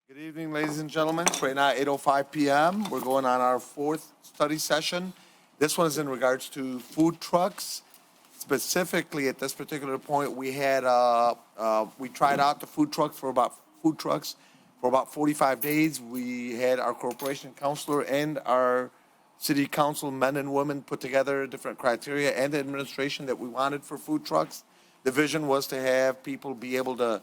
Good evening, ladies and gentlemen. It's right now 8:05 p.m. We're going on our fourth study session. This one is in regards to food trucks. Specifically, at this particular point, we tried out the food trucks for about 45 days. We had our corporation counselor and our city council men and women put together different criteria and the administration that we wanted for food trucks. The vision was to have people be able to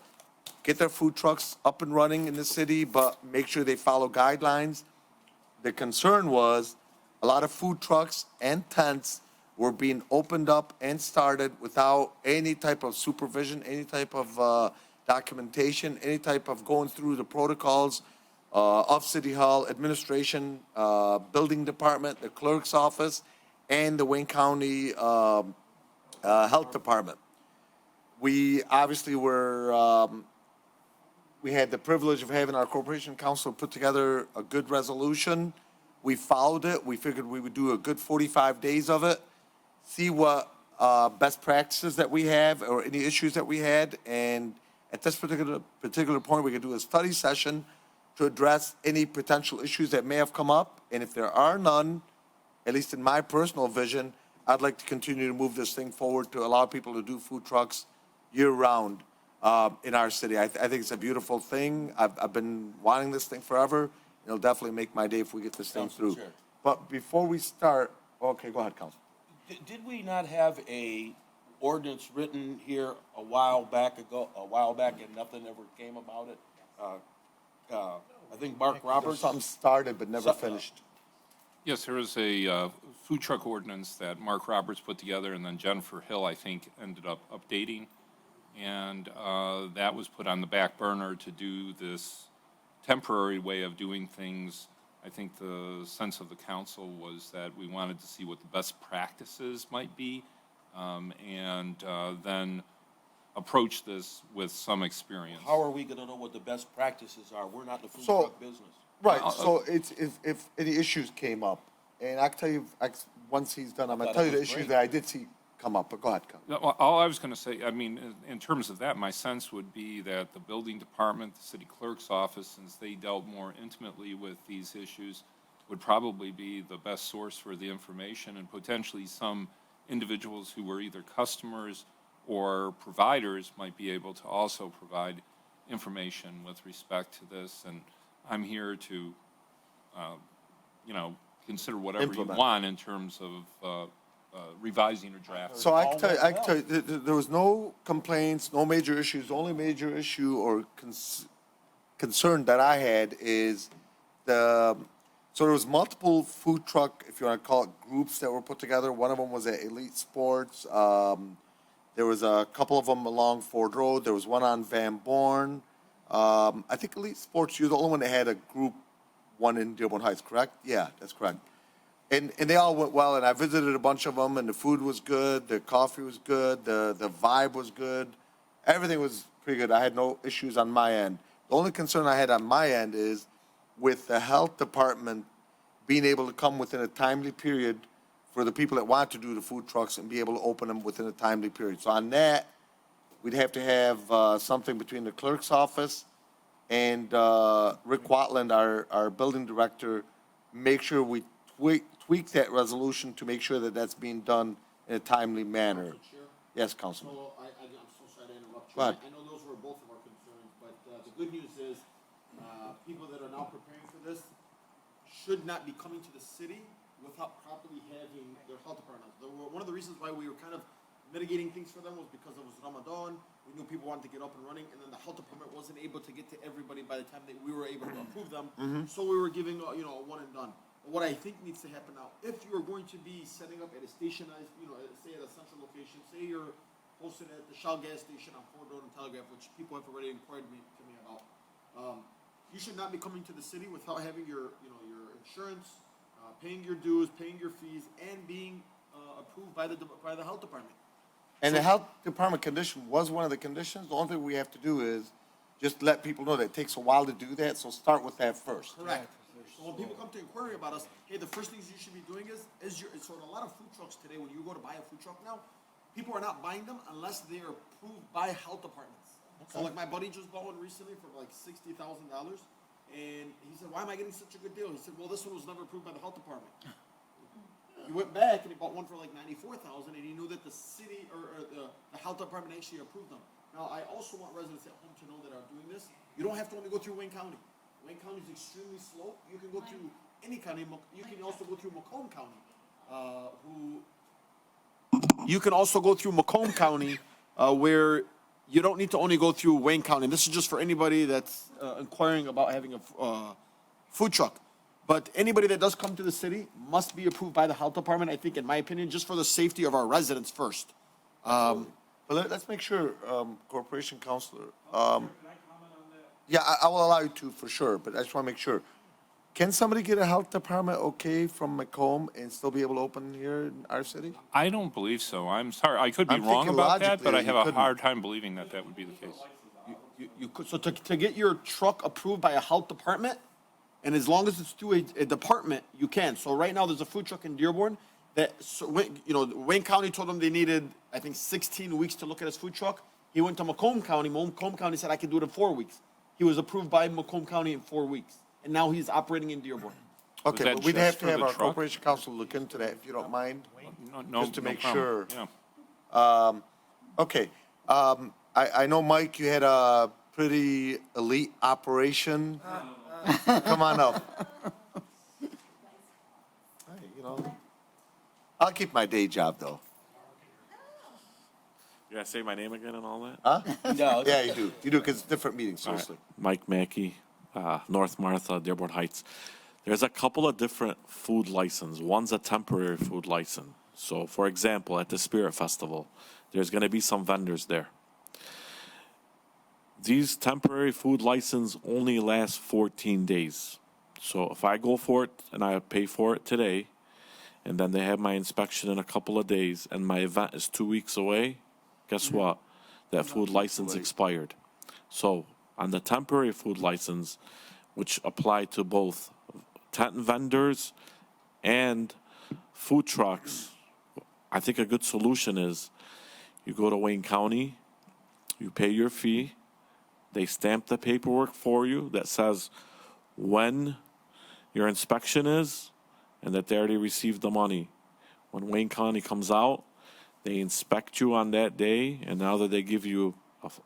get their food trucks up and running in the city, but make sure they follow guidelines. The concern was a lot of food trucks and tents were being opened up and started without any type of supervision, any type of documentation, any type of going through the protocols of City Hall, administration, building department, the clerk's office, and the Wayne County Health Department. We obviously we had the privilege of having our corporation council put together a good resolution. We followed it. We figured we would do a good 45 days of it, see what best practices that we have or any issues that we had. And at this particular point, we could do a study session to address any potential issues that may have come up. And if there are none, at least in my personal vision, I'd like to continue to move this thing forward to allow people to do food trucks year-round in our city. I think it's a beautiful thing. I've been wanting this thing forever. It'll definitely make my day if we get this thing through. Chair. But before we start, okay, go ahead, Council. Did we not have a ordinance written here a while back, and nothing ever came about it? I think Mark Roberts. Something started but never finished. Yes, there is a food truck ordinance that Mark Roberts put together, and then Jennifer Hill, I think, ended up updating. And that was put on the back burner to do this temporary way of doing things. I think the sense of the council was that we wanted to see what the best practices might be, and then approach this with some experience. How are we gonna know what the best practices are? We're not in the food So- truck business. Right, so it's, if any issues came up, and I can tell you, once he's done, I'm gonna tell you the issues that I did see come up, but go ahead, Council. No, well, all I was going to say, I mean, in terms of that, my sense would be that the building department, the city clerk's office, since they dealt more intimately with these issues, would probably be the best source for the information, and potentially some individuals who were either customers or providers might be able to also provide information with respect to this. And I'm here to, consider whatever you Implement. want in terms of revising or drafting. So I can tell you, there was no complaints, no major issues. The only major issue or concern that I had is so there was multiple food truck, if you want to call it, groups that were put together. One of them was at Elite Sports. There was a couple of them along Ford Road. There was one on Van Born. I think Elite Sports, you're the only one that had a group one in Dearborn Heights, correct? Yeah, that's correct. And they all went well, and I visited a bunch of them, and the food was good, the coffee was good, the vibe was good. Everything was pretty good. I had no issues on my end. The only concern I had on my end is with the health department being able to come within a timely period for the people that want to do the food trucks and be able to open them within a timely period. So on that, we'd have to have something between the clerk's office and Rick Watland, our building director, make sure we tweak that resolution to make sure that that's being done in a timely manner. Council Chair? Yes, Councilman. So I'm so sorry to interrupt you. Go ahead. I know those were both of our concerns, but the good news is, people that are now preparing for this should not be coming to the city without properly having their health department. One of the reasons why we were kind of mitigating things for them was because it was Ramadan. We knew people wanted to get up and running, and then the health department wasn't able to get to everybody by the time that we were able to approve them. So we were giving, a one and done. What I think needs to happen now, if you are going to be setting up at a stationized, say at a central location, say you're posted at the Shell gas station on Ford Road and Telegraph, which people have already inquired to me about, you should not be coming to the city without having your insurance, paying your dues, paying your fees, and being approved by the health department. And the health department condition was one of the conditions. The only thing we have to do is just let people know that it takes a while to do that, so start with that first. Correct. So when people come to inquiry about us, hey, the first things you should be doing is so in a lot of food trucks today, when you go to buy a food truck now, people are not buying them unless they are approved by health departments. So like my buddy just bought one recently for like $60,000. And he said, why am I getting such a good deal? He said, well, this one was never approved by the health department. He went back and he bought one for like $94,000, and he knew that the city or the health department actually approved them. Now, I also want residents at home to know that are doing this. You don't have to only go through Wayne County. Wayne County is extremely slow. You can go through any county. You can also go through Macomb County, you can also go through Macomb County, where you don't need to only go through Wayne County. And this is just for anybody that's inquiring about having a food truck. But anybody that does come to the city must be approved by the health department, I think, in my opinion, just for the safety of our residents first. But let's make sure, Corporation Counselor, Can I comment on that? yeah, I will allow you to for sure, but I just want to make sure. Can somebody get a health department okay from Macomb and still be able to open here in our city? I don't believe so. I'm sorry. I could be I'm wrong thinking about that, logically but I you have a couldn't. hard time believing that that would be the case. You could, so to get your truck approved by a health department, and as long as it's through a department, you can. So right now, there's a food truck in Dearborn that, Wayne County told him they needed, I think, 16 weeks to look at his food truck. He went to Macomb County. Macomb County said, I can do it in 4 weeks. He was approved by Macomb County in 4 weeks. And now he's operating in Dearborn. Okay, that but we'd just have to for have the our truck? Corporation Counsel look into that, if you don't mind. No, Just to no make problem. sure. Yeah. Okay, I know, Mike, you had a pretty elite operation. Come on up. Hey, I'll keep my day job, though. You gotta say my name again and all that? Huh? No, Yeah, you do, because it's different meetings, All right. seriously. Mike Mackey, North Martha, Dearborn Heights. There's a couple of different food licenses. One's a temporary food license. So, for example, at the Spirit Festival, there's gonna be some vendors there. These temporary food license only last 14 days. So if I go for it and I pay for it today, and then they have my inspection in a couple of days, and my event is 2 weeks away, guess what? That food license expired. So on the temporary food license, which apply to both tent vendors and food trucks, I think a good solution is you go to Wayne County, you pay your fee, they stamp the paperwork for you that says when your inspection is and that they already received the money. When Wayne County comes out, they inspect you on that day, and now that they give you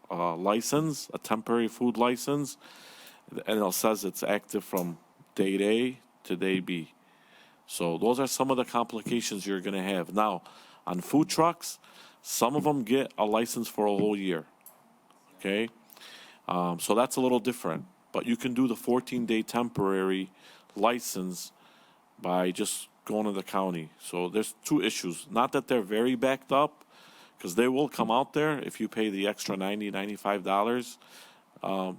a license, a temporary food license, and it says it's active from date A to day B. So those are some of the complications you're going to have. Now, on food trucks, some of them get a license for a whole year. Okay? So that's a little different. But you can do the 14-day temporary license by just going to the county. So there's two issues. Not that they're very backed up, because they will come out there if you pay the extra $90, $95.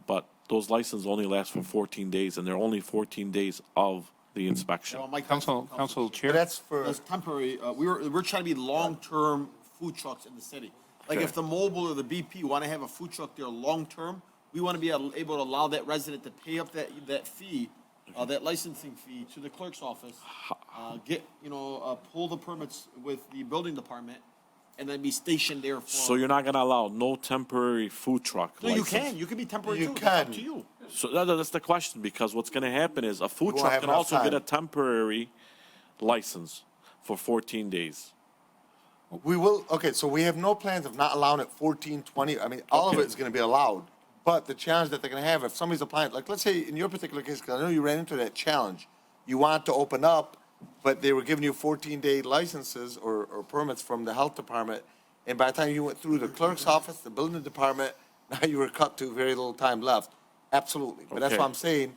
But those licenses only last for 14 days, and they're only 14 days of the inspection. Mike, Council But Chair? that's for, That's temporary. We're trying to be long-term food trucks in the city. Like Okay. if the mobile or the BP want to have a food truck there long-term, we want to be able to allow that resident to pay up that fee, that licensing fee to the clerk's office, pull the permits with the building department, and then be stationed there for. So you're not going to allow no temporary food truck No, you license? can. You can be temporary You too. It's can. up to you. So that's the question, because what's going to happen is a food won't truck have can enough also get a time. temporary license for 14 days. we will, okay, so we have no plans of not allowing it 14, 20, I mean, all of Okay. it is gonna be allowed. But the challenge that they're gonna have, if somebody's applying, like, let's say in your particular case, because I know you ran into that challenge, you want to open up, but they were giving you 14-day licenses or permits from the health department, and by the time you went through the clerk's office, the building department, now you were cut to very little time left. Absolutely, but that's Okay. what I'm saying.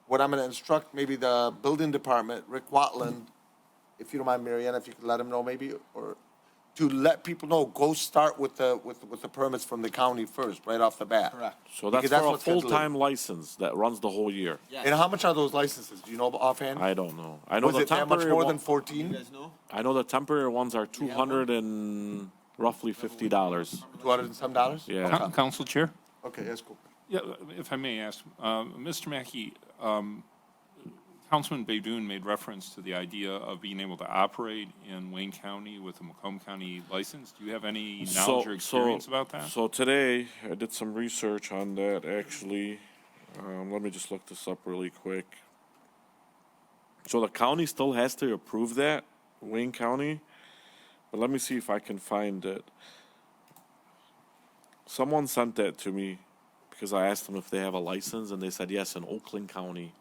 What I'm gonna instruct maybe the building department, Rick Watland, if you don't mind, Mariana, if you could let him know maybe, or to let people know, go start with the permits from the county first, right off the bat. Correct. So that's Because that's for a what's gonna full-time license that runs the whole year. Yes. And how much are those licenses? Do you know offhand? I don't know. I know Was the it that much temporary more one- than You 14? guys know? I know the temporary ones are $200 and roughly $50. 200 and some dollars? Yeah. Council Chair? Okay, that's cool. Yeah, if I may ask, Mr. Mackey, Councilman Baydoun made reference to the idea of being able to operate in Wayne County with a Macomb County license. Do you have any knowledge or experience about that? So today, I did some research on that, actually. Let me just look this up really quick. So the county still has to approve that, Wayne County, but let me see if I can find it. Someone sent that to me because I asked them if they have a license, and they said yes in Oakland County.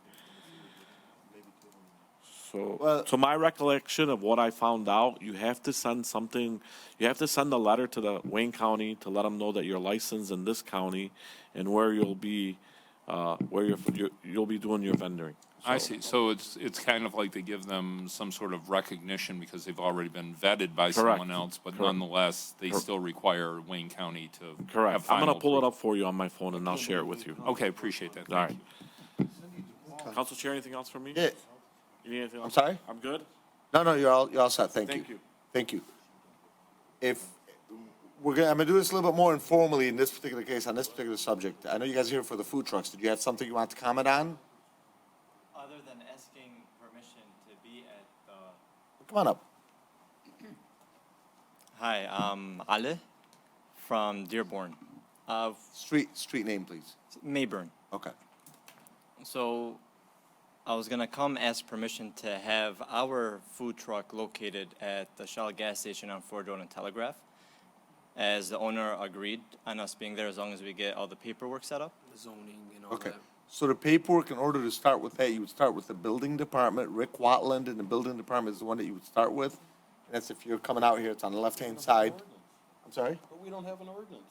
So, Well- to my recollection of what I found out, you have to send something, you have to send a letter to the Wayne County to let them know that you're licensed in this county and where you'll be, you'll be doing your vendoring. I see. So it's kind of like they give them some sort of recognition because they've already been vetted by someone else, but Correct. nonetheless, they still require Wayne County to have Correct. I'm final gonna pull it approval. up for you on my phone and I'll share it with you. Okay, appreciate that. All Thank right. Council Chair, anything else from me? Yeah, You need anything else? I'm sorry? I'm good? no, you're all set, thank you. Thank you. Thank you. If, I'm gonna do this a little bit more informally in this particular case, on this particular subject. I know you guys are here for the food trucks. Did you have something you want to comment on? Other than asking permission to be at the... Come on up. Hi, I'm Ale from Dearborn, Street name, please. Mayburn. Okay. So I was gonna come ask permission to have our food truck located at the Shell gas station on Ford Road and Telegraph, as the owner agreed on us being there as long as we get all the paperwork set up. Zoning and all Okay. that. So the paperwork, in order to start with that, you would start with the building department. Rick Watland in the building department is the one that you would start with. And that's if you're coming out here, it's on the left-hand side. I'm sorry? But we don't have an ordinance.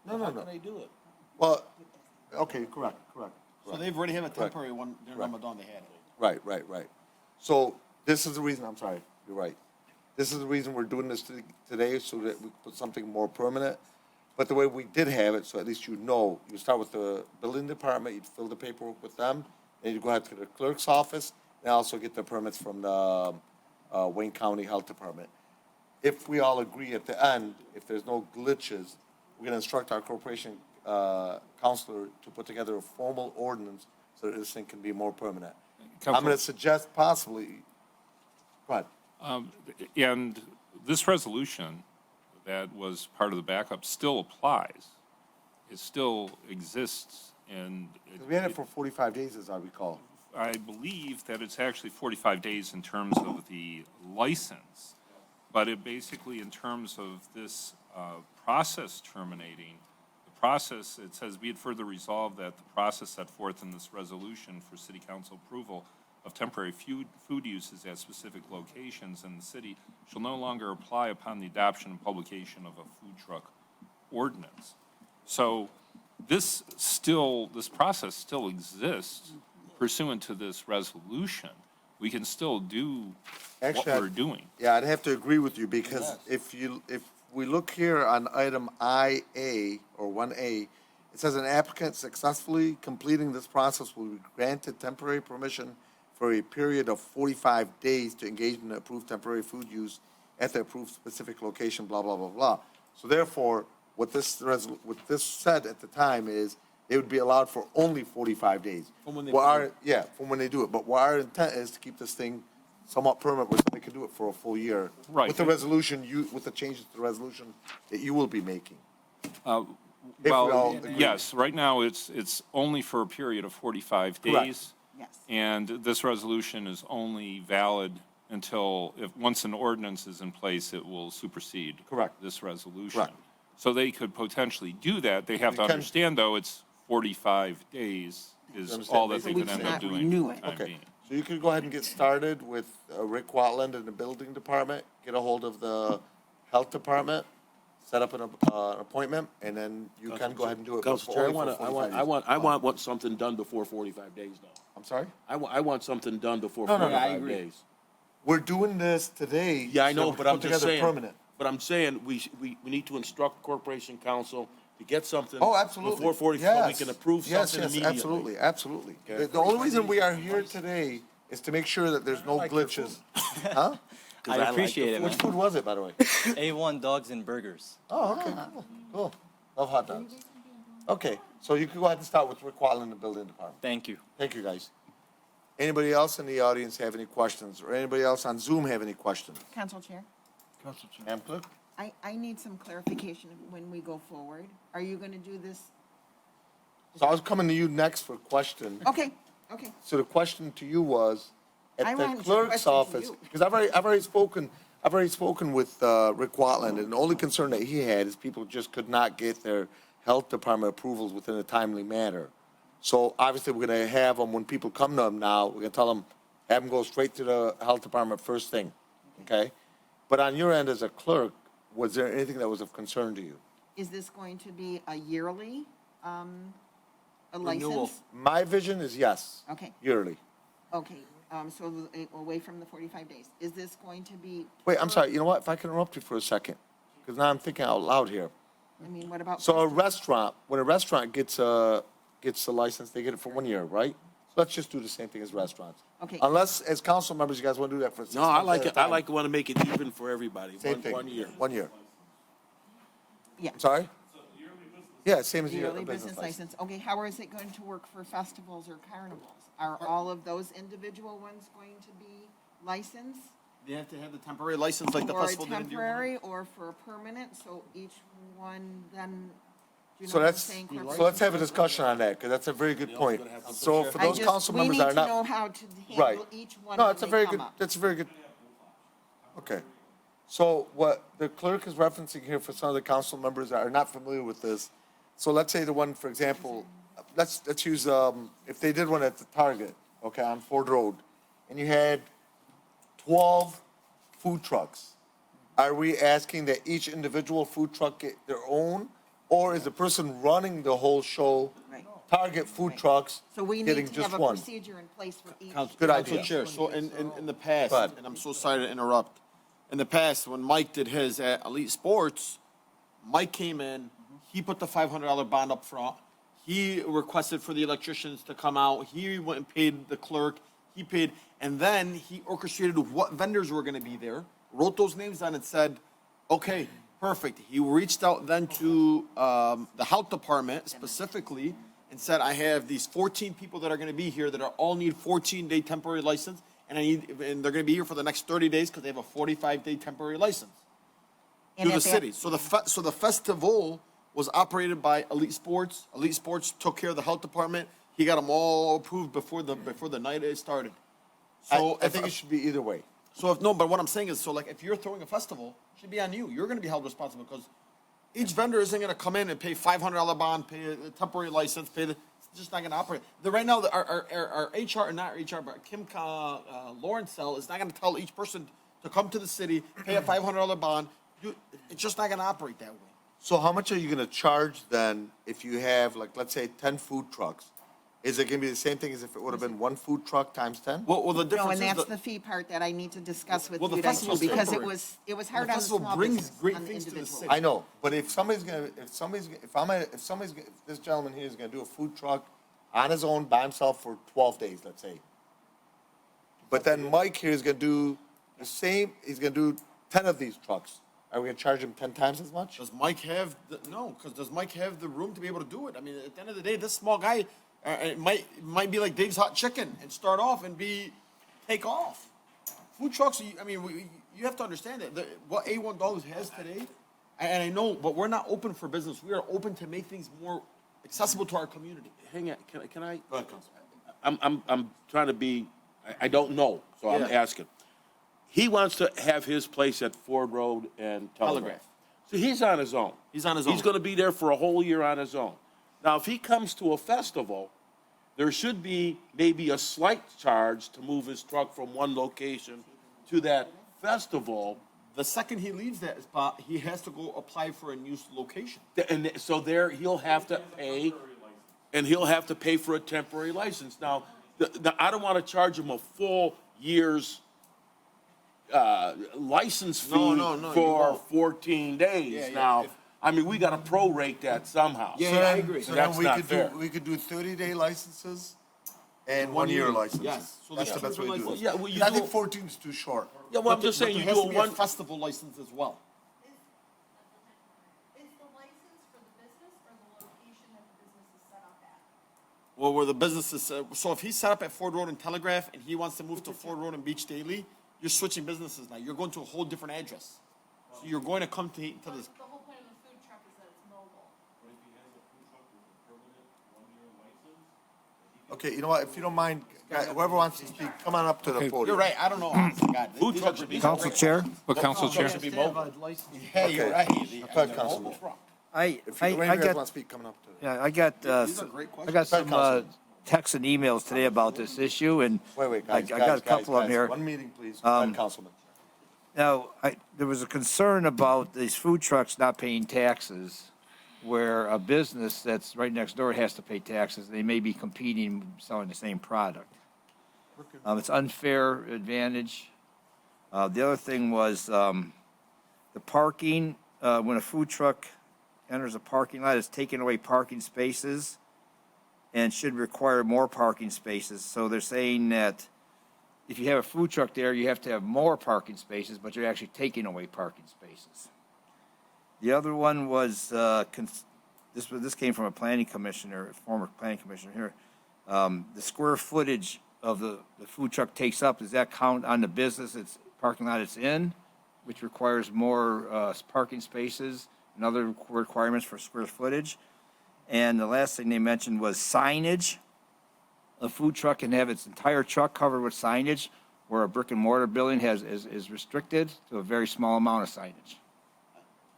No. How can they do it? Well, okay, correct. So they've already had a temporary one during Right. Ramadan, they had it. Right. So this is the reason, I'm sorry, you're right. This is the reason we're doing this today, so that we put something more permanent. But the way we did have it, so at least you know, you start with the building department, you'd fill the paperwork with them, then you go ahead to the clerk's office, and also get the permits from the Wayne County Health Department. If we all agree at the end, if there's no glitches, we're gonna instruct our corporation counselor to put together a formal ordinance so that this thing can be more permanent. I'm gonna suggest possibly, go ahead. And this resolution that was part of the backup still applies. It still exists, and We had it for 45 days, as I recall. I believe that it's actually 45 days in terms of the license, but it basically, in terms of this process terminating, the process, it says, be it further resolved that the process set forth in this resolution for city council approval of temporary food uses at specific locations in the city shall no longer apply upon the adoption and publication of a food truck ordinance. So this process still exists pursuant to this resolution. We can still do what Actually, we're doing. Yeah, I'd have to agree with you, because if we look here on item IA, or 1A, it says an applicant successfully completing this process will be granted temporary permission for a period of 45 days to engage in the approved temporary food use at the approved specific location, blah, blah, blah, blah. So therefore, what this said at the time is, they would be allowed for only 45 days. From when they Well, begin. yeah, from when they do it. But what our intent is to keep this thing somewhat permanent, where somebody can do it for a full year. Right. With the resolution, with the changes to the resolution that you will be making. all Well, agree. yes, right now, it's only for a period of 45 Correct. days. Yes. And this resolution is only valid until, once an ordinance is in place, it will supersede. Correct. This resolution. Correct. So they could potentially do that. They have to We can- understand, though, it's 45 days is Understand. all that So they we could end cannot up doing renew for it. the time Okay, being. so you could go ahead and get started with Rick Watland in the building department, get a hold of the health department, set up an appointment, and then you can go ahead and do it. Council but Chair, only for 45 days. I want something done before 45 days, though. I'm sorry? I want something done before No, no, no, I 45 agree. days. We're doing this today. Yeah, I so know, we but can I'm put just together saying. permanent. But I'm saying we need to instruct Corporation Council to get something. Oh, absolutely. Before 45, so we Yes. can approve something Yes, immediately. absolutely. The only reason we are here today is to make sure that there's no glitches. Huh? I appreciate it, Which man. food was it, by the way? A1 Dogs and Burgers. Oh, okay, cool. Love hot dogs. Okay, so you can go ahead and start with Rick Watland in the building department. Thank you. Thank you, guys. Anybody else in the audience have any questions, or anybody else on Zoom have any questions? Council Chair, Madam Clerk? I need some clarification when we go forward. Are you going to do this So I was coming to you next for a question. Okay, okay. So the question to you was, I at the wanted a clerk's question to office, you. because I've already spoken with, Rick Watland, and the only concern that he had is people just could not get their health department approvals within a timely manner. So obviously, we're gonna have them, when people come to them now, we're gonna tell them, have them go straight to the health department first thing, okay? But on your end as a clerk, was there anything that was of concern to you? Is this going to be a yearly, a Renewal. license? My vision is yes, Okay, yearly. okay, so away from the 45 days. Is this going to be? Wait, I'm per- sorry, you know what, if I can interrupt you for a second, because now I'm thinking out loud here. I mean, what about? So a festivals? restaurant, when a restaurant gets the license, they get it for 1 year, right? So let's just do the same thing as restaurants. Okay. Unless, as council members, you guys want to do that for 6 No, months I like at a it, I time. like, want to make it even for everybody, Same thing. 1 year. 1 year. Yeah. Sorry? Yeah, same as your Yearly business license. Okay, how is it going to work for festivals or carnivals? Are all of those individual ones going to be licensed? They have to have the temporary license like the Or a festival did in Dearborn. temporary or for a permanent, so each one then, do you know So what I'm that's, saying? so let's have a discussion on that, because that's a very good point. So for those council members that are We need to know not, how to right. handle each one No, when it's a they very come good, up. that's a very good. Okay. So what the clerk is referencing here for some of the council members that are not familiar with this, so let's say the one, for example, let's use, if they did one at the Target, okay, on Ford Road, and you had 12 food trucks, are we asking that each individual food truck get their own? Or is the person running the whole show, Right. Target food trucks, So we getting need to just have a one? procedure in place for each. Good Council idea. Chair, so in the past, Go ahead. and I'm so sorry to interrupt, in the past, when Mike did his at Elite Sports, Mike came in, he put the $500 bond up front, he requested for the electricians to come out, he went and paid the clerk, he paid, and then he orchestrated what vendors were gonna be there, wrote those names down and said, okay, perfect. He reached out then to the health department specifically and said, I have these 14 people that are gonna be here that are all need 14-day temporary license, and they're gonna be here for the next 30 days because they have a 45-day temporary license And through at the that- city. So the festival was operated by Elite Sports. Elite Sports took care of the health department. He got them all approved before the night it started. So I think it should be either way. so if no, but what I'm saying is, so like if you're throwing a festival, it should be on you. You're going to be held responsible because each vendor isn't going to come in and pay $500 bond, pay a temporary license, pay the. It's just not going to operate. Right now, our HR, not HR, but Kim Lawrencell is not going to tell each person to come to the city, pay a $500 bond. It's just not going to operate that way. So how much are you gonna charge then if you have, like, let's say 10 food trucks? Is it gonna be the same thing as if it would have been one food truck times 10? Well, the No, difference and is that's the fee part that I need to discuss with Well, the you guys too, festival's because temporary. it was The hard on the festival small brings business, great on the things to the individual. city. I know, but if this gentleman here is gonna do a food truck on his own by himself for 12 days, let's say. But then Mike here is gonna do the same, he's gonna do 10 of these trucks. Are we gonna charge him 10 times as much? Does Mike have does Mike have the room to be able to do it? I mean, at the end of the day, this small guy it might be like Dave's Hot Chicken and start off and take off. Food trucks. I mean, you have to understand that what A1 Dogs has today, and I know, but we're not open for business. We are open to make things more accessible to our community. Hang on, can I? Go ahead, Councilman. I'm trying to be, I don't know, so I'm Yeah. asking. He wants to have his place at Ford Road and Telegraph. So he's on his own. He's on his He's own. gonna be there for a whole year on his own. Now, if he comes to a festival, there should be maybe a slight charge to move his truck from one location to that festival. The second he leaves that spot, he has to go apply for a new location. And so there, he'll have to pay, and he'll have to pay for a temporary license. Now, I don't want to charge him a full year's license fee No, you for won't. 14 days. Yeah, yeah, Now, if- I mean, we got to prorate that somehow. Yeah, So I then- agree. So That's then we not could fair. we could do 30-day licenses and 1 1 year year, licenses. yes. So That's there's the best two way to do different it. licenses. Yeah, well, you 'Cause I think do- 14 is too short. Yeah, well, I'm just saying, there you has do to a be a one, festival license as well. Is the license for the business or the location that the business is set up at? Well, where the business is, so if he's set up at Ford Road and Telegraph and he wants to move to Ford Road and Beach Daily, you're switching businesses now. You're going to a whole different address. So you're going to come to this. The whole point of the food truck is that it's mobile. Okay, you know what, if you don't mind, whoever wants to speak, come on up to the Okay. podium. You're right, I don't know, honestly, God. Food these trucks are- should be these are Council great Chair? questions. But Council Chair, Should be mobile. Hey, you're right. Go ahead, Councilman. I If you, whoever got, wants to speak, coming up to. yeah, I got, These are great I got Go ahead, some, Councilman. texts and emails today about this issue, and Wait, I guys, got a couple of them here. One meeting, please. Go ahead, Councilman. Now, there was a concern about these food trucks not paying taxes, where a business that's right next door has to pay taxes. They may be competing, selling the same product. It's unfair advantage. The other thing was, the parking, when a food truck enters a parking lot, it's taking away parking spaces and should require more parking spaces. So they're saying that if you have a food truck there, you have to have more parking spaces, but you're actually taking away parking spaces. The other one was, this came from a planning commissioner, a former planning commissioner here. The square footage of the food truck takes up, does that count on the business, its parking lot it's in, which requires more parking spaces and other requirements for square footage? And the last thing they mentioned was signage. A food truck can have its entire truck covered with signage, where a brick and mortar building is restricted to a very small amount of signage.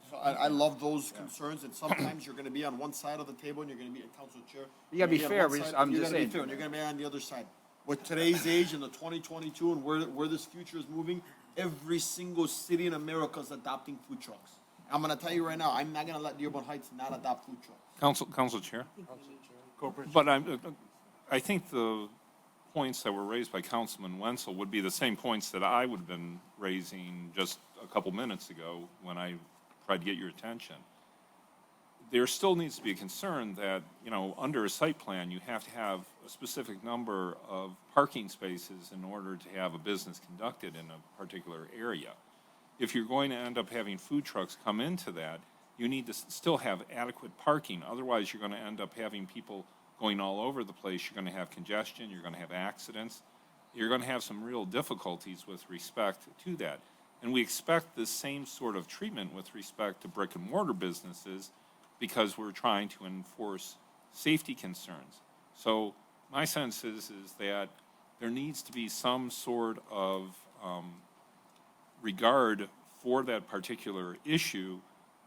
So I love those concerns, and sometimes you're gonna be on one side of the table and you're gonna be a council chair. You gotta be You're fair, on one but side, I'm you're just gonna be saying. fair, and you're gonna be on the other side. With today's age and the 2022 and where this future is moving, every single city in America is adopting food trucks. I'm gonna tell you right now, I'm not gonna let Dearborn Heights not adopt food trucks. Council Chair. But I think the points that were raised by Councilman Wenzel would be the same points that I would have been raising just a couple minutes ago when I tried to get your attention. There still needs to be a concern that, under a site plan, you have to have a specific number of parking spaces in order to have a business conducted in a particular area. If you're going to end up having food trucks come into that, you need to still have adequate parking. Otherwise, you're going to end up having people going all over the place. You're going to have congestion. You're going to have accidents. You're going to have some real difficulties with respect to that. And we expect the same sort of treatment with respect to brick and mortar businesses because we're trying to enforce safety concerns. So my sense is that there needs to be some sort of regard for that particular issue.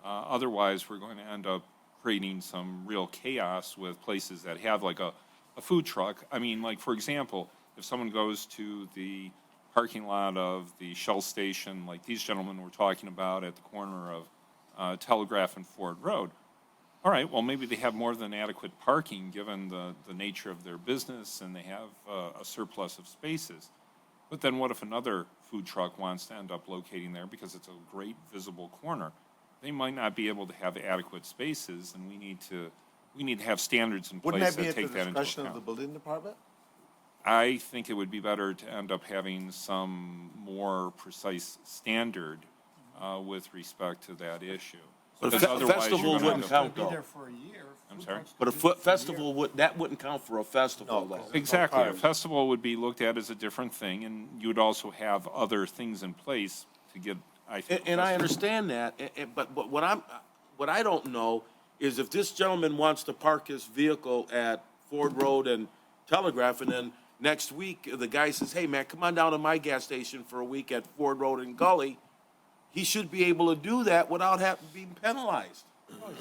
Otherwise, we're going to end up creating some real chaos with places that have like a food truck. I mean, like, for example, if someone goes to the parking lot of the Shell station, like these gentlemen were talking about at the corner of Telegraph and Ford Road, all right, well, maybe they have more than adequate parking given the nature of their business and they have a surplus of spaces. But then what if another food truck wants to end up locating there because it's a great visible corner? They might not be able to have adequate spaces, and we need to have standards in Wouldn't place that be that at the take that into discretion of the account. building department? I think it would be better to end up having some more precise standard with respect to that issue. But a Because otherwise festival you're gonna wouldn't end up- count, Be though. there for a year. I'm Food sorry? trucks But a could be there for a festival that wouldn't count for a festival, though. Exactly. A cars. festival would be looked at as a different thing, and you would also have other things in place to get, I think. And I festival. understand that, but what I don't know is if this gentleman wants to park his vehicle at Ford Road and Telegraph, and then next week, the guy says, hey, man, come on down to my gas station for a week at Ford Road and Gully, he should be able to do that without being penalized.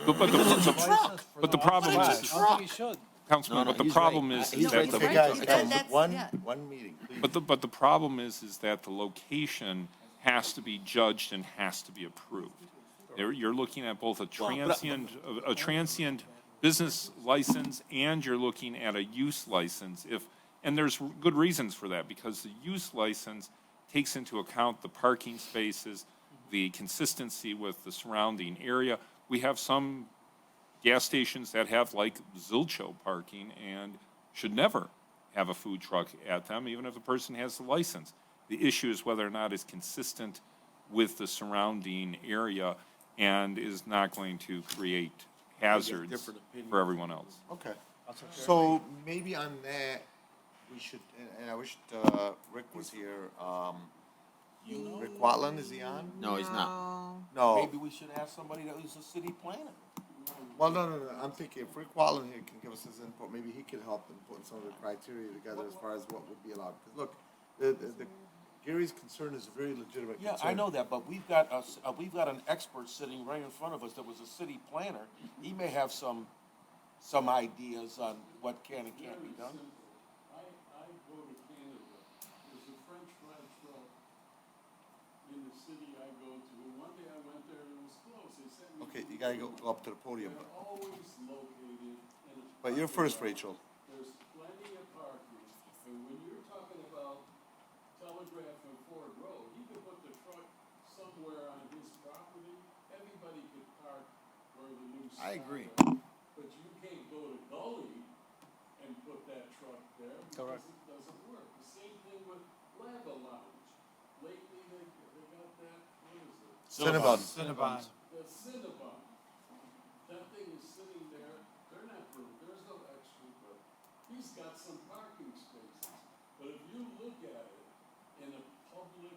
But the problem I is, don't think he should. Councilman, but the problem is He's that right. the. Okay, guys, That's- one yeah. meeting, please. But the problem is that the location has to be judged and has to be approved. You're looking at both a transient business license and you're looking at a use license. And there's good reasons for that because the use license takes into account the parking spaces, the consistency with the surrounding area. We have some gas stations that have like Zilcho parking and should never have a food truck at them, even if the person has the license. The issue is whether or not it's consistent with the surrounding area and is not going to create hazards different opinions. for everyone else. Okay, so maybe on that, we should, and I wish Rick was here. Rick Watland, is he on? No, he's not. No. Maybe we should ask somebody that was a city planner. Well, no, I'm thinking if Rick Wallen here can give us his input, maybe he could help in putting some of the criteria together as far as what would be allowed. Because look, Gary's concern is a very legitimate Yeah, concern. I know that, but we've got we've got an expert sitting right in front of us that was a city planner. He may have some ideas on what can and can't be done. I go to Canada. There's a French fry truck in the city I go to. One day I went there and it was closed. They sent me. Okay, you gotta go up to the podium. They're always located in a. But you're first, Rachel. There's plenty of parking, and when you're talking about Telegraph and Ford Road, he could put the truck somewhere on his property. Everybody could park where the new. I agree. But you can't go to Gully and put that truck there. Correct. Because it doesn't work. The same thing with Lava Lounge. Lately, they got that, what is it? Cinnabon. Cinnabon. The Cinnabon. That thing is sitting there, they're not, there's no extra, but he's got some parking spaces. But if you look at it in a public,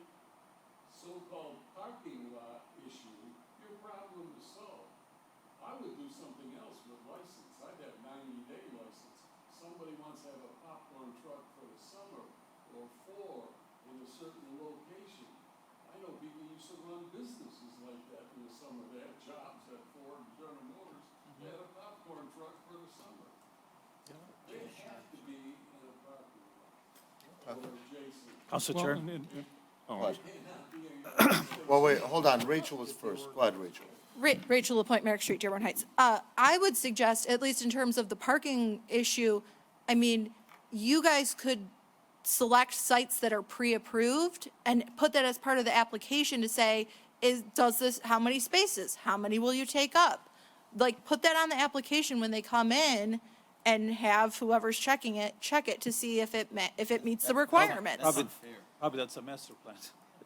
so-called parking lot issue, your problem is solved. I would do something else with license. I'd have 90-day license. Somebody wants to have a popcorn truck for the summer or 4 in a certain location. I know people used to run businesses like that in the summer. They had jobs at Ford and General Motors. They had a popcorn truck for the summer. They have to be in a parking lot or adjacent. Council Well, Chair? What? Well, wait, hold on. Rachel was first. Go ahead, Rachel. Rachel LaPointe, Merrick Street, Dearborn Heights. I would suggest, at least in terms of the parking issue, I mean, you guys could select sites that are pre-approved and put that as part of the application to say, how many spaces? How many will you take up? Like, put that on the application when they come in and have whoever's checking it, check it to see if it meets the requirements. Probably that's a master plan.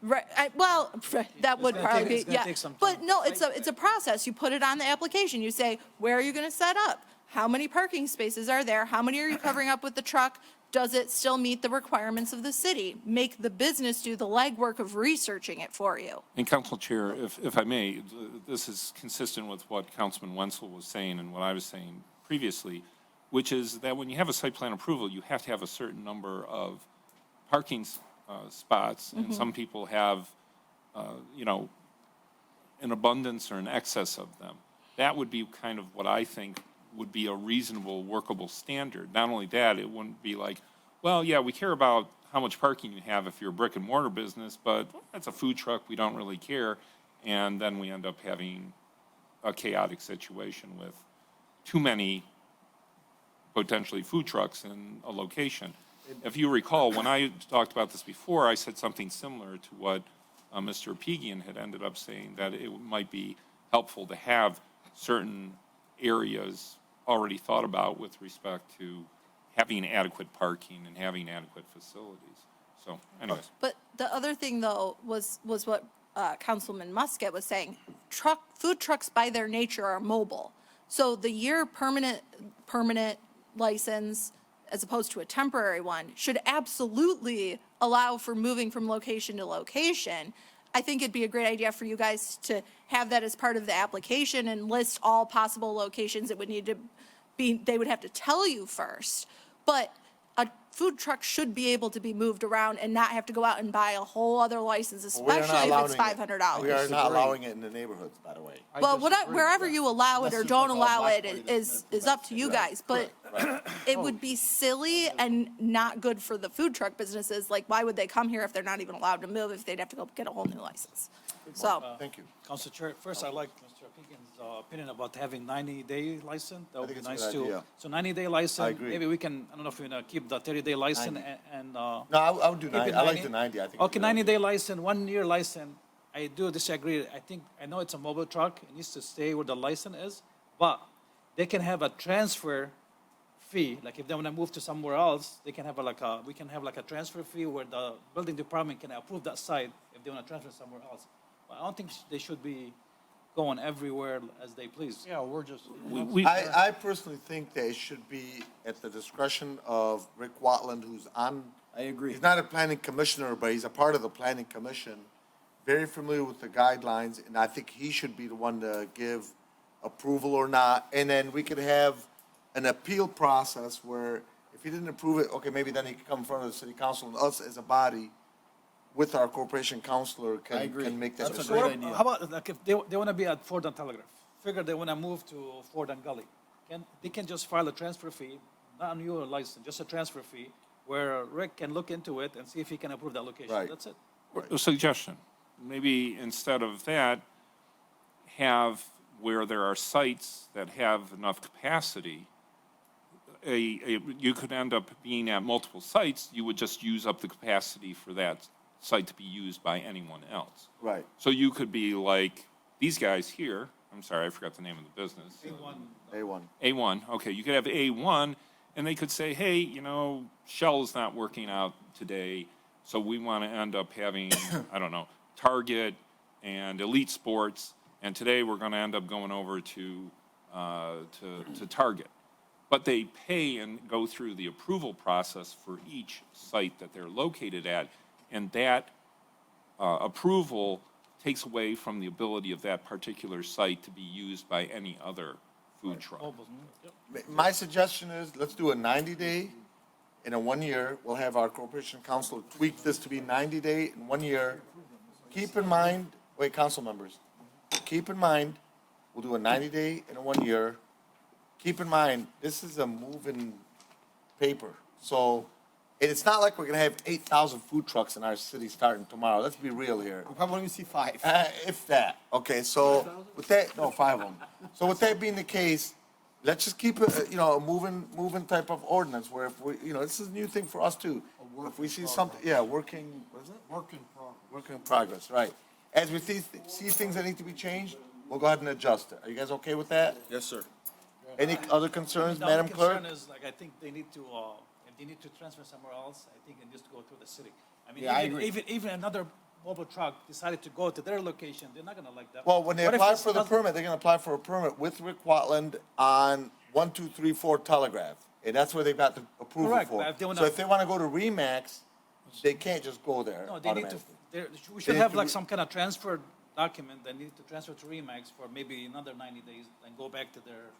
Right, well, that would gonna probably take- be, it's gonna yeah. take some But time. no, it's a process. You put it on the application. You say, where are you gonna set up? How many parking spaces are there? How many are you covering up with the truck? Does it still meet the requirements of the city? Make the business do the legwork of researching it for you. And Council Chair, if I may, this is consistent with what Councilman Wenzel was saying and what I was saying previously, which is that when you have a site plan approval, you have to have a certain number of parking spots, and some people have, an abundance or an excess of them. That would be kind of what I think would be a reasonable, workable standard. Not only that, it wouldn't be like, well, yeah, we care about how much parking you have if you're a brick and mortar business, but that's a food truck, we don't really care. And then we end up having a chaotic situation with too many potentially food trucks in a location. If you recall, when I talked about this before, I said something similar to what Mr. Pegian had ended up saying, that it might be helpful to have certain areas already thought about with respect to having adequate parking and having adequate facilities. So anyways. But the other thing, though, was what Councilman Muscat was saying. Food trucks by their nature are mobile. So the year permanent license, as opposed to a temporary one, should absolutely allow for moving from location to location. I think it'd be a great idea for you guys to have that as part of the application and list all possible locations. It would need to be, they would have to tell you first. But a food truck should be able to be moved around and not have to go out and buy a whole other license, We are not especially if allowing it's it. $500. We are not allowing it in the neighborhoods, by the way. Well, wherever you allow it or don't allow it is up to you guys, but it would be silly and not good for the food truck businesses. Like, why would they come here if they're not even allowed to move, if they'd have to go get a whole new license? So, Thank you. Council Chair, first I like Mr. Pekin's opinion about having 90-day license. That would think be it's a nice good too. idea. So 90-day license. I agree. Maybe we can, I don't know if we're gonna keep the 30-day license 90. and. No, I would do keep it 90. I like the 90. I think. Okay, 90-day license, 1-year license. I do disagree. I know it's a mobile truck. It needs to stay where the license is, but they can have a transfer fee. Like if they want to move to somewhere else, they can have we can have like a transfer fee where the building department can approve that site if they want to transfer somewhere else. But I don't think they should be going everywhere as they please. Yeah, we're just. I personally think that it should be at the discretion of Rick Watland, who's on. I agree. He's not a planning commissioner, but he's a part of the planning commission, very familiar with the guidelines, and I think he should be the one to give approval or not, and then we could have an appeal process where if he didn't approve it, okay, maybe then he could come in front of the city council, and us as a body, with our corporation counselor, can make that That's a decision. great idea. How about, like, if they want to be at Ford and Telegraph, figure they want to move to Ford and Gully, they can just file a transfer fee, not a new license, just a transfer fee, where Rick can look into it and see if he can approve that location. Right. That's it. A suggestion, maybe instead of that, have where there are sites that have enough capacity, you could end up being at multiple sites, you would just use up the capacity for that site to be used by anyone else. Right. So you could be like, these guys here, I'm sorry, I forgot the name of the business. A1. A1, okay, you could have A1, and they could say, hey, Shell is not working out today, so we want to end up having, I don't know, Target and Elite Sports, and today we're going to end up going over to Target. But they pay and go through the approval process for each site that they're located at, and that approval takes away from the ability of that particular site to be used by any other food truck. My suggestion is, let's do a 90-day and a 1 year. We'll have our corporation council tweak this to be 90-day and 1 year. Keep in mind, council members, keep in mind, we'll do a 90-day and a 1 year. Keep in mind, this is a moving paper. So it's not like we're going to have 8,000 food trucks in our city starting tomorrow. Let's be real here. We probably only see 5. If that. Okay, so with that, no, 5 of them. So with that being the case, let's just keep it, a moving type of ordinance where if we, this is a new thing for us too. If we see something, working, what is it? Work in progress. Work in progress, right. As we see things that need to be changed, we'll go ahead and adjust it. Are you guys okay with that? Yes, sir. Any other concerns, The Madam only Clerk? concern is, like, I think they need to, if they need to transfer somewhere else, I think it needs to go through the city. I mean, Yeah, I agree. even another mobile truck decided to go to their location, they're not gonna like that. Well, when they What if apply this for the doesn't- permit, they're gonna apply for a permit with Rick Watland on 1234 Telegraph. And that's where they got the approval Correct, for. but if they wanna- So if they wanna go to Remax, they can't just go there No, they need to, automatically. we should They have need to like re- some kind of transfer document, they need to transfer to Remax for maybe another 90 days and go back to their,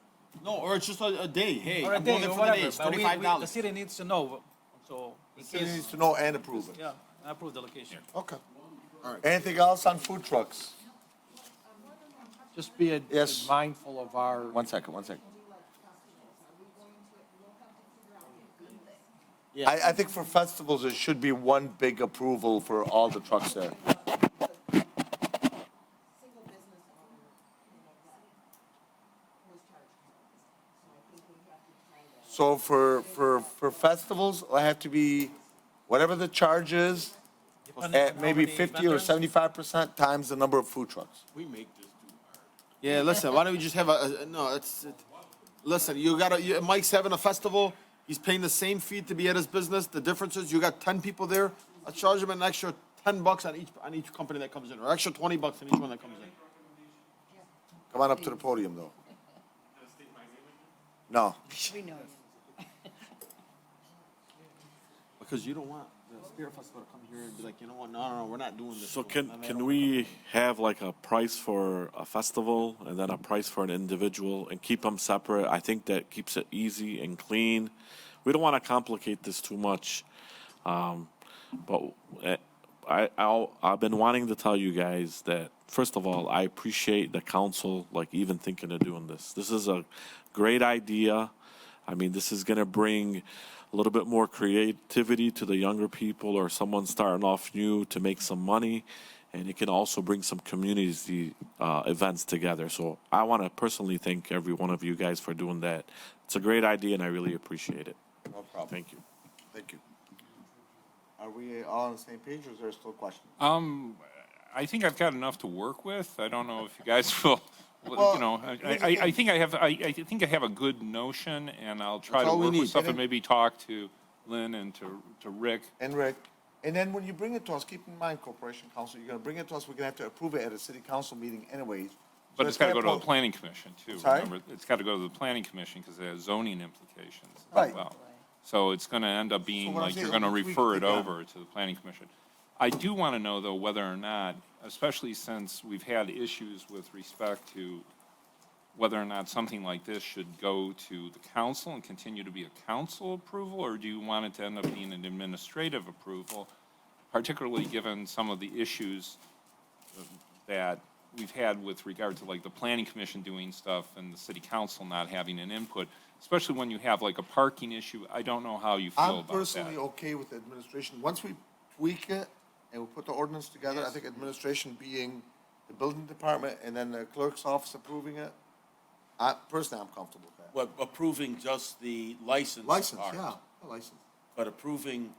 No, or it's just a day. Hey, or a I'm day going there or for the day. whatever. It's But $35. the city needs to know, so in The city case, needs to know and approve it. yeah, approve the location. Okay. Anything else on food trucks? Just be Yes. mindful of our. One second. Yeah. I think for festivals, it should be one big approval for all the trucks there. So for festivals, it'll have to be whatever the charge is, Depending on at how maybe many 50 or vendors. 75% times the number of food trucks. We make this too hard. Yeah, listen, why don't we just have listen, Mike's having a festival, he's paying the same fee to be at his business, the difference is you got 10 people there, I charge him an extra $10 on each company that comes in, or extra $20 on each one that comes in. Come on up to the podium, though. No. Because you don't want the Spirit Festival to come here and be like, you know what, no, we're not doing this. So can we have like a price for a festival and then a price for an individual and keep them separate? I think that keeps it easy and clean. We don't want to complicate this too much. But I've been wanting to tell you guys that, first of all, I appreciate the council, like, even thinking of doing this. This is a great idea. I mean, this is going to bring a little bit more creativity to the younger people or someone starting off new to make some money. And it can also bring some community events together. So I want to personally thank every one of you guys for doing that. It's a great idea, and I really appreciate it. No problem. Thank you. Thank you. Are we all on the same page, or is there still questions? I think I've got enough to work with. I don't know if you guys will, Well, I think I have a good notion, and I'll try That's to all we work need. with stuff and maybe talk to Lynn and to Rick. And Rick, and then when you bring it to us, keep in mind, Corporation Council, you're gonna bring it to us, we're gonna have to approve it at a city council meeting anyways. But So it's got to at go that to the point- planning commission, too. Sorry? Remember, it's got to go to the planning commission because it has zoning implications as Right. well. So it's going to end up being what I'm like you're saying, going to we tweak refer it it down. over to the planning commission. I do want to know, though, whether or not, especially since we've had issues with respect to whether or not something like this should go to the council and continue to be a council approval, or do you want it to end up being an administrative approval, particularly given some of the issues that we've had with regard to like the planning commission doing stuff and the city council not having an input, especially when you have like a parking issue. I don't know how you feel I'm about that. personally okay with the administration. Once we tweak it and we put the ordinance together, I think administration being the building department and then the clerk's office approving it, personally, I'm comfortable with that. What, approving just the license License, part. yeah, a license. But approving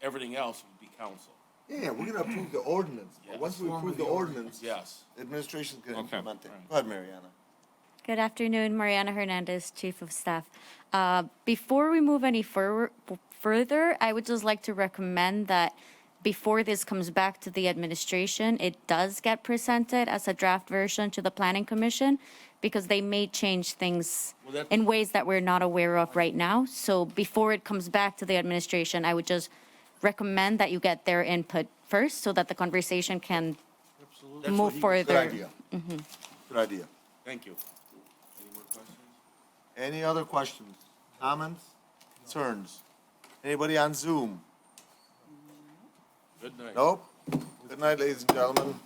everything else would be council. Yeah, we're gonna approve the ordinance. But Yes. once we approve the ordinance, Yes. the administration's gonna Okay, implement it. all right. Go ahead, Mariana. Good afternoon, Mariana Hernandez, Chief of Staff. Before we move any further, I would just like to recommend that before this comes back to the administration, it does get presented as a draft version to the Planning Commission, because they may change things Well, that- in ways that we're not aware of right now. So before it comes back to the administration, I would just recommend that you get their input first so that the conversation can That's move what he was- Good further. idea. Good idea. Thank you. Any more questions? Any other questions, comments, concerns? Anybody on Zoom? Good night. Nope? Good night, ladies and gentlemen.